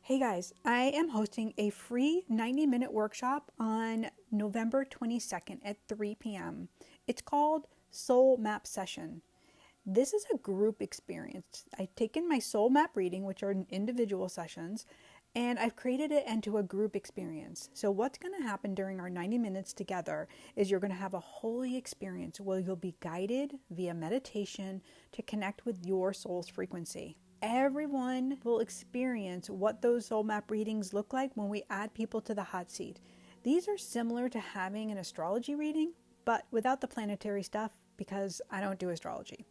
Hey guys, I am hosting a free 90-minute workshop on November 22nd at 3 p.m. It's called Soul Map Session. This is a group experience. I've taken my soul map reading, which are individual sessions, and I've created it into a group experience. So what's going to happen during our 90 minutes together is you're going to have a holy experience where you'll be guided via meditation to connect with your soul's frequency. Everyone will experience what those soul map readings look like when we add people to the hot seat. These are similar to having an astrology reading, but without the planetary stuff because I don't do astrology.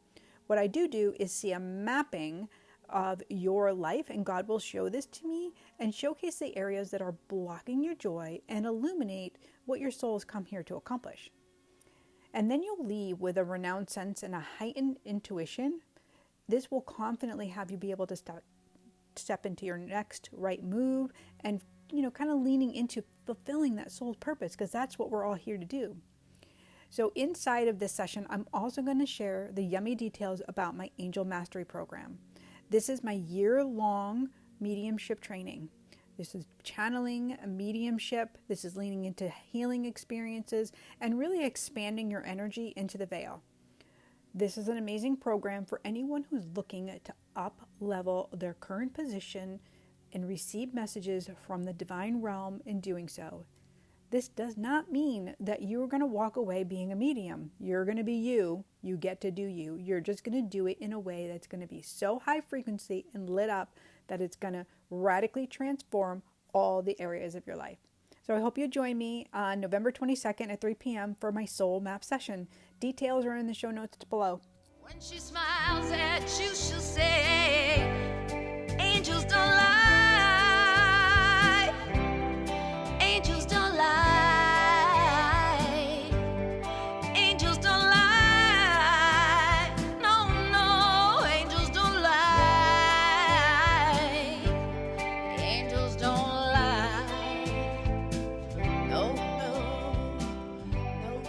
What I do is see a mapping of your life, and God will show this to me and showcase the areas that are blocking your joy and illuminate what your soul has come here to accomplish. And then you'll leave with a renewed sense and a heightened intuition. This will confidently have you be able to step into your next right move and, kind of leaning into fulfilling that soul's purpose, because that's what we're all here to do. So inside of this session, I'm also going to share the yummy details about my Angel Mastery Program. This is my year-long mediumship training. This is channeling a mediumship. This is leaning into healing experiences and really expanding your energy into the veil. This is an amazing program for anyone who's looking to up-level their current position and receive messages from the divine realm in doing so. This does not mean that you're going to walk away being a medium. You're going to be you. You get to do you. You're just going to do it in a way that's going to be so high frequency and lit up that it's going to radically transform all the areas of your life. So I hope you join me on November 22nd at 3 p.m. for my Soul Map session. Details are in the show notes below. When she smiles at you, she'll say, angels don't lie. Angels don't lie. Angels don't lie. No, no, angels don't lie. Angels don't lie. No, no, no, no.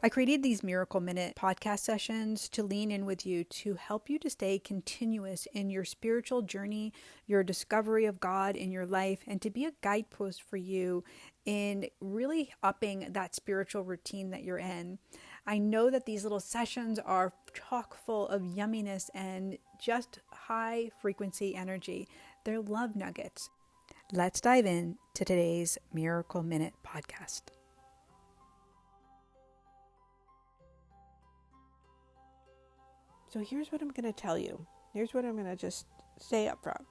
I created these Miracle Minute podcast sessions to lean in with you, to help you to stay continuous in your spiritual journey, your discovery of God in your life, and to be a guidepost for you in really upping that spiritual routine that you're in. I know that these little sessions are chock full of yumminess and just high frequency energy. They're love nuggets. Let's dive in to today's Miracle Minute podcast. So here's what I'm going to tell you. Here's what I'm going to just say up front.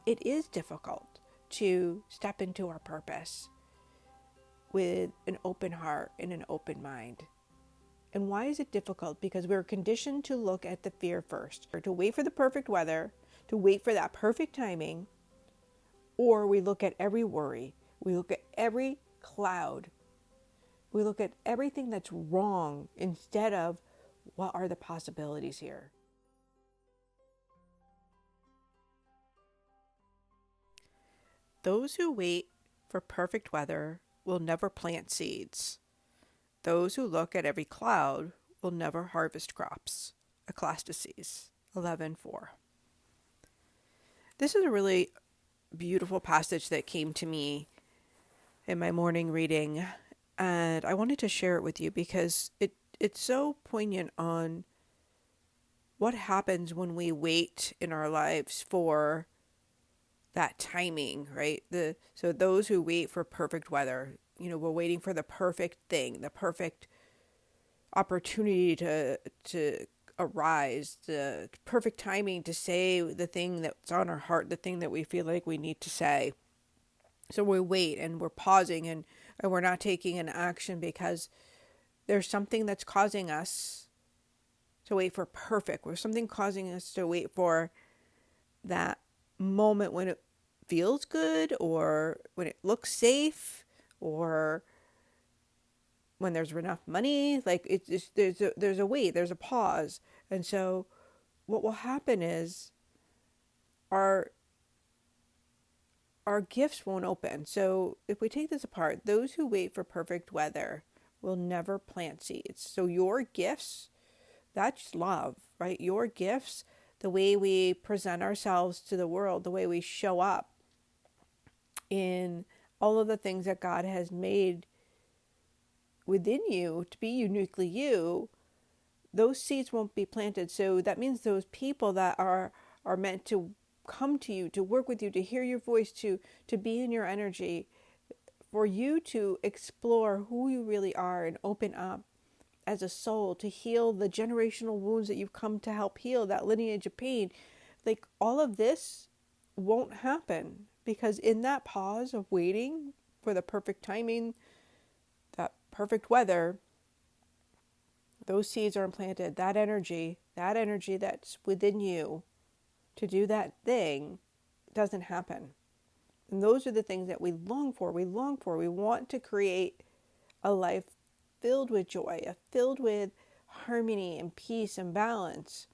It is difficult to step into our purpose with an open heart and an open mind. And why is it difficult? Because we're conditioned to look at the fear first, or to wait for the perfect weather, to wait for that perfect timing, or we look at every worry, we look at every cloud, we look at everything that's wrong instead of what are the possibilities here. Those who wait for perfect weather will never plant seeds. Those who look at every cloud will never harvest crops. Ecclesiastes 11:4. This is a really beautiful passage that came to me in my morning reading, and I wanted to share it with you because it's so poignant on what happens when we wait in our lives for that timing, right? So those who wait for perfect weather, we're waiting for the perfect thing, the perfect opportunity to arise, the perfect timing to say the thing that's on our heart, the thing that we feel like we need to say. So we wait and we're pausing and we're not taking an action because there's something that's causing us to wait for perfect. There's something causing us to wait for that moment when it feels good, or when it looks safe, or when there's enough money. Like it's just, there's a wait, there's a pause. And so what will happen is our gifts won't open. So if we take this apart, those who wait for perfect weather will never plant seeds. So your gifts, that's love, right? Your gifts, the way we present ourselves to the world, the way we show up in all of the things that God has made within you to be uniquely you, those seeds won't be planted. So that means those people that are meant to come to you, to work with you, to hear your voice, to be in your energy, for you to explore who you really are and open up as a soul, to heal the generational wounds that you've come to help heal, that lineage of pain. Like, all of this won't happen because in that pause of waiting for the perfect timing, that perfect weather, those seeds are implanted. That energy that's within you to do that thing doesn't happen. And those are the things that we long for. We want to create a life filled with joy, filled with harmony and peace and balance.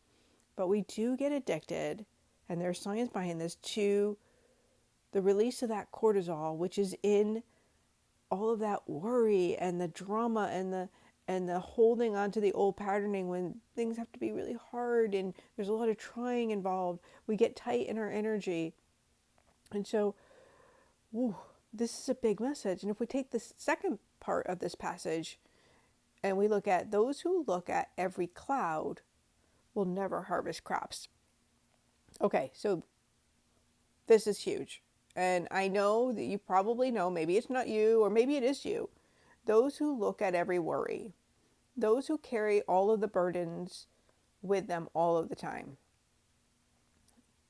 But we do get addicted, and there's science behind this, to the release of that cortisol, which is in all of that worry and the drama and the holding on to the old patterning when things have to be really hard and there's a lot of trying involved. We get tight in our energy. And so, this is a big message. And if we take the second part of this passage and we look at those who look at every cloud will never harvest crops. Okay, so this is huge. And I know that you probably know, maybe it's not you, or maybe it is you. Those who look at every worry, those who carry all of the burdens with them all of the time.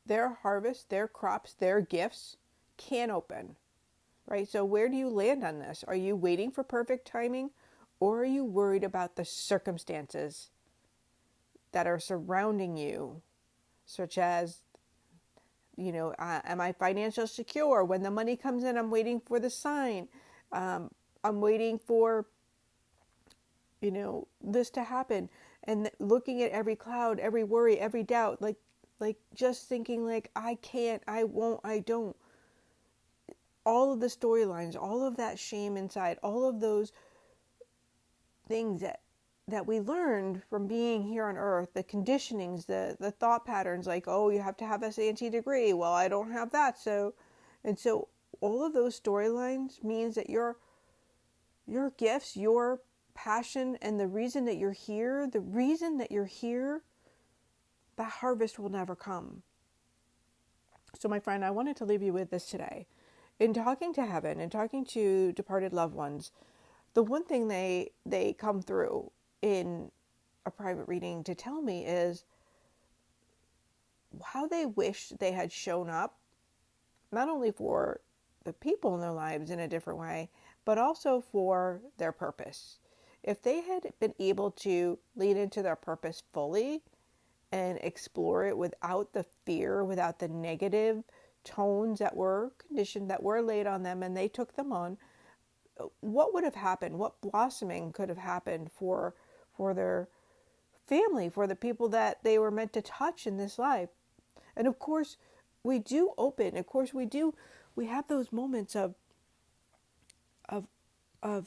Their harvest, their crops, their gifts can't open, right? So where do you land on this? Are you waiting for perfect timing, or are you worried about the circumstances that are surrounding you, such as, am I financially secure? When the money comes in, I'm waiting for the sign. I'm waiting for, this to happen. And looking at every cloud, every worry, every doubt, like just thinking like, I can't, I won't, I don't. All of the storylines, all of that shame inside, all of those things that we learned from being here on earth, the conditionings, the thought patterns, like, oh, you have to have a SAT degree. Well, I don't have that. So all of those storylines means that your gifts, your passion, and the reason that you're here, that harvest will never come. So my friend, I wanted to leave you with this today. In talking to heaven and talking to departed loved ones, the one thing they come through in a private reading to tell me is how they wish they had shown up, not only for the people in their lives in a different way, but also for their purpose. If they had been able to lean into their purpose fully and explore it without the fear, without the negative tones that were conditioned, that were laid on them, and they took them on, what would have happened? What blossoming could have happened for their family, for the people that they were meant to touch in this life? And of course, we do open. Of course, we have those moments of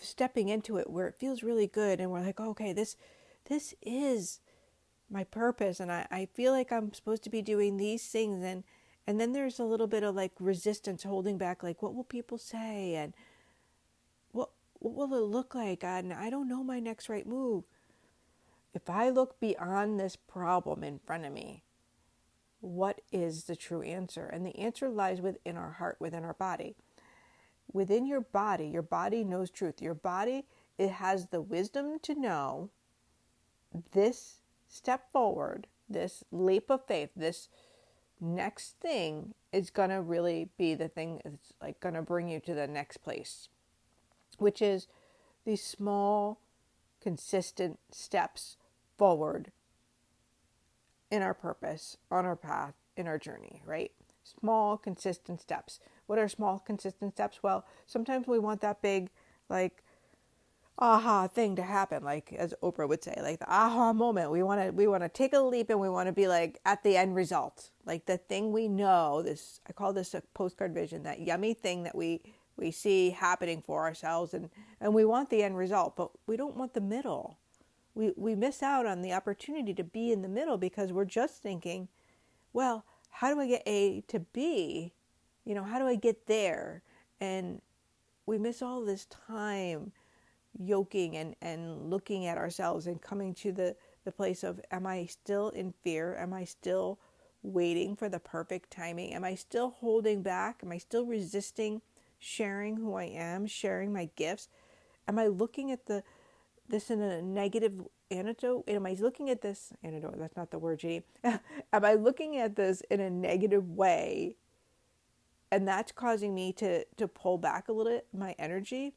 stepping into it where it feels really good, and we're like, okay, this is my purpose, and I feel like I'm supposed to be doing these things, and then there's a little bit of like resistance, holding back, like, what will people say, and what will it look like, and I don't know my next right move. If I look beyond this problem in front of me, what is the true answer? And the answer lies within our heart, within our body. Within your body knows truth. Your body, it has the wisdom to know this step forward, this leap of faith, this next thing is going to really be the thing that's like going to bring you to the next place, which is these small, consistent steps forward in our purpose, on our path, in our journey, right? Small, consistent steps. What are small, consistent steps? Well, sometimes we want that big, like, aha thing to happen, like as Oprah would say, like the aha moment. We want to take a leap, and we want to be like at the end result, like the thing we know. This, I call this a postcard vision, that yummy thing that we see happening for ourselves, and we want the end result, but we don't want the middle. We miss out on the opportunity to be in the middle because we're just thinking well, how do I get A to B? How do I get there? And we miss all this time yoking and looking at ourselves and coming to the place of, am I still in fear? Am I still waiting for the perfect timing? Am I still holding back? Am I still resisting sharing who I am, sharing my gifts? Am I looking at this in a negative antidote? Am I looking at this antidote? That's not the word, Jeanne. Am I looking at this in a negative way? And that's causing me to pull back a little bit my energy.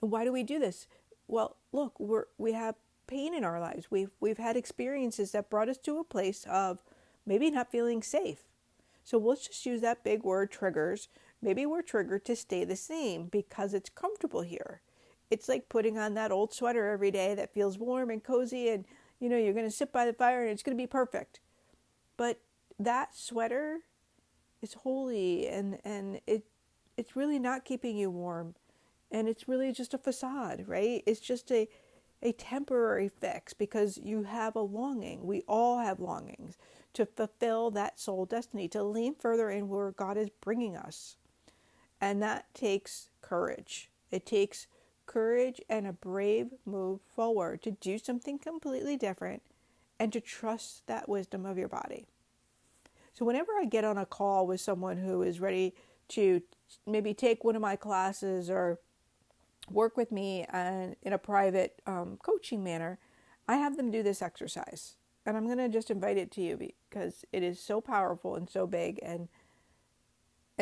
And why do we do this? Well, look, we have pain in our lives. We've had experiences that brought us to a place of maybe not feeling safe. So let's just use that big word, triggers. Maybe we're triggered to stay the same because it's comfortable here. It's like putting on that old sweater every day that feels warm and cozy, and you're going to sit by the fire and it's going to be perfect. But that sweater is holy, and it's really not keeping you warm. And it's really just a facade, right? It's just a temporary fix because you have a longing. We all have longings to fulfill that soul destiny, to lean further in where God is bringing us. And that takes courage. It takes courage and a brave move forward to do something completely different and to trust that wisdom of your body. So whenever I get on a call with someone who is ready to maybe take one of my classes or work with me in a private coaching manner, I have them do this exercise. And I'm going to just invite it to you because it is so powerful and so big and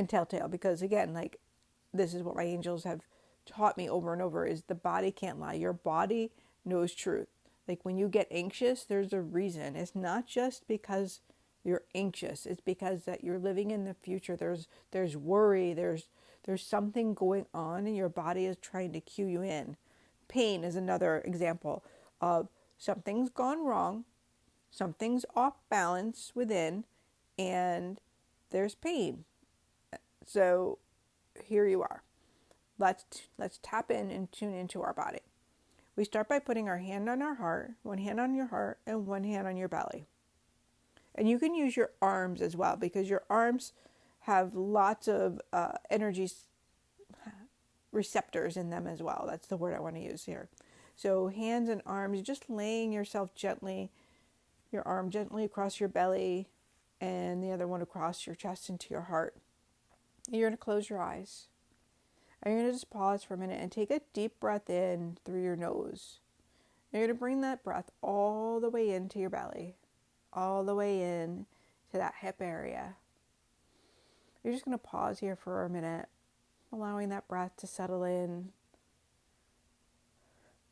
telltale. Because again, like, this is what my angels have taught me over and over, is the body can't lie. Your body knows truth. Like, when you get anxious, there's a reason. It's not just because you're anxious. It's because that you're living in the future. There's worry. There's something going on and your body is trying to cue you in. Pain is another example of something's gone wrong, something's off balance within, and there's pain. So here you are. Let's tap in and tune into our body. We start by putting our hand on our heart, one hand on your heart and one hand on your belly. And you can use your arms as well, because your arms have lots of energy receptors in them as well. That's the word I want to use here. So hands and arms, just laying yourself gently, your arm gently across your belly and the other one across your chest into your heart. And you're going to close your eyes. And you're going to just pause for a minute and take a deep breath in through your nose. And you're going to bring that breath all the way into your belly, all the way in to that hip area. You're just going to pause here for a minute, allowing that breath to settle in.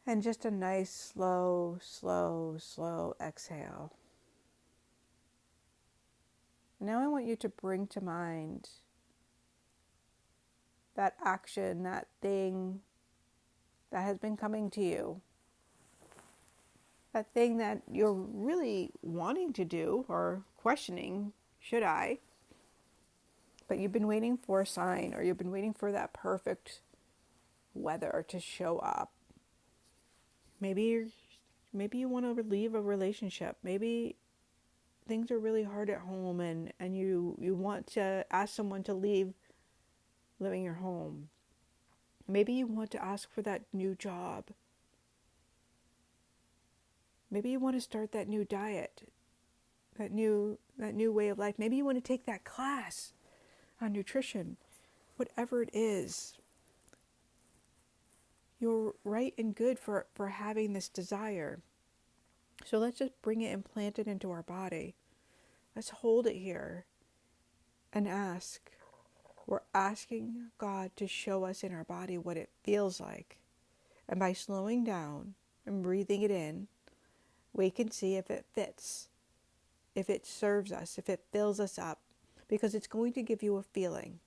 And just a nice, slow, slow, slow exhale. Now I want you to bring to mind that action, that thing that has been coming to you. That thing that you're really wanting to do or questioning, should I? But you've been waiting for a sign, or you've been waiting for that perfect weather to show up. Maybe you want to leave a relationship. Maybe things are really hard at home and you want to ask someone to leave living your home. Maybe you want to ask for that new job. Maybe you want to start that new diet, that new way of life. Maybe you want to take that class on nutrition. Whatever it is, you're right and good for having this desire. So let's just bring it and plant it into our body. Let's hold it here and ask. We're asking God to show us in our body what it feels like. And by slowing down and breathing it in, we can see if it fits, if it serves us, if it fills us up, because it's going to give you a feeling.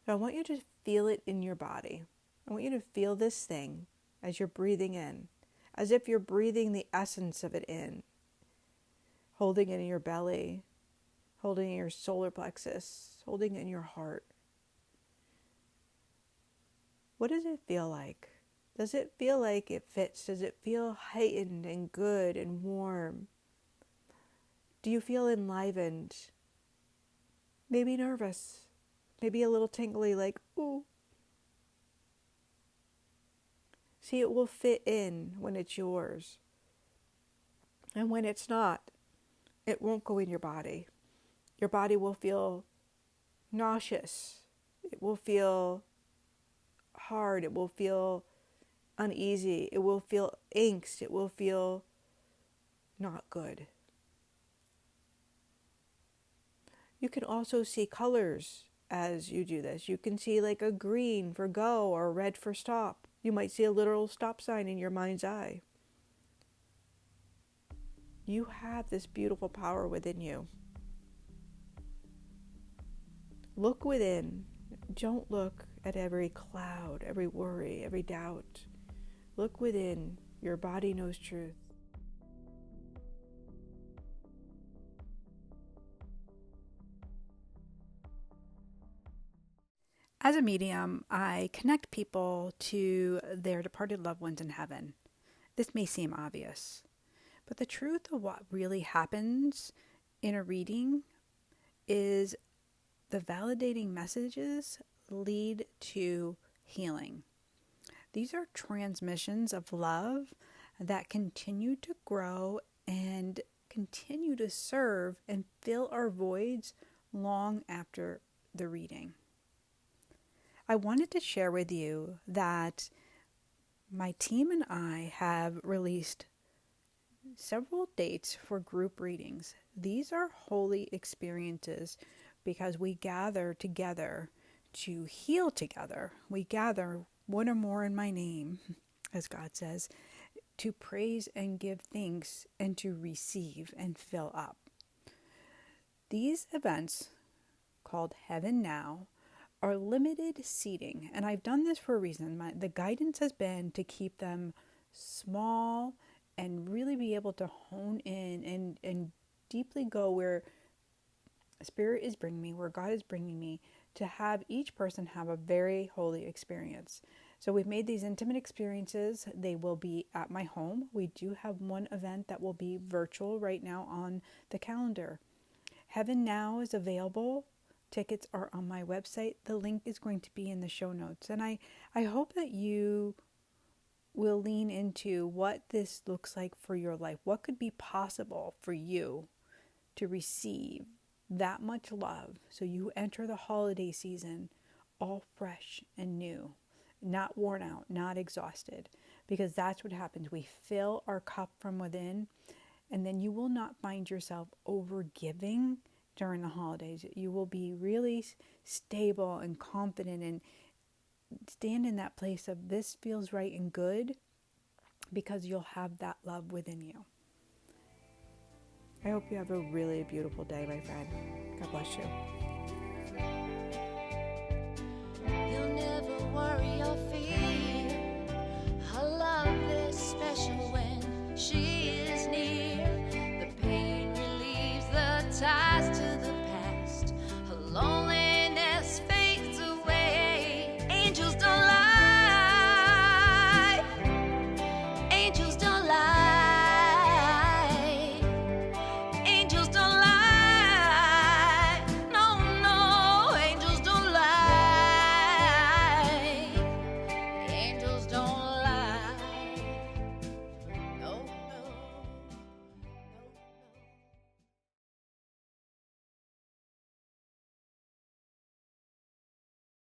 So I want you to feel it in your body. I want you to feel this thing as you're breathing in, as if you're breathing the essence of it in, holding it in your belly, holding it in your solar plexus, holding it in your heart. What does it feel like? Does it feel like it fits? Does it feel heightened and good and warm? Do you feel enlivened? Maybe nervous? Maybe a little tingly, like, ooh. See, it will fit in when it's yours. And when it's not, it won't go in your body. Your body will feel nauseous. It will feel hard. It will feel uneasy. It will feel angst. It will feel not good. You can also see colors as you do this. You can see like a green for go or a red for stop. You might see a literal stop sign in your mind's eye. You have this beautiful power within you. Look within. Don't look at every cloud, every worry, every doubt. Look within. Your body knows truth. As a medium, I connect people to their departed loved ones in heaven. This may seem obvious, but the truth of what really happens in a reading is the validating messages lead to healing. These are transmissions of love that continue to grow and continue to serve and fill our voids long after the reading. I wanted to share with you that my team and I have released several dates for group readings. These are holy experiences because we gather together to heal together. We gather one or more in my name, as God says, to praise and give thanks and to receive and fill up. These events, called Heaven Now, are limited seating, and I've done this for a reason. The guidance has been to keep them small and really be able to hone in and deeply go where Spirit is bringing me, where God is bringing me, to have each person have a very holy experience. So we've made these intimate experiences. They will be at my home. We do have one event that will be virtual right now on the calendar. Heaven Now is available. Tickets are on my website. The link is going to be in the show notes. And I hope that you will lean into what this looks like for your life. What could be possible for you to receive that much love so you enter the holiday season all fresh and new, not worn out, not exhausted, because that's what happens. We fill our cup from within, and then you will not find yourself overgiving during the holidays. You will be really stable and confident and stand in that place of this feels right and good because you'll have that love within you. I hope you have a really beautiful day, my friend. God bless you. You'll never worry or fear. Her love is special when she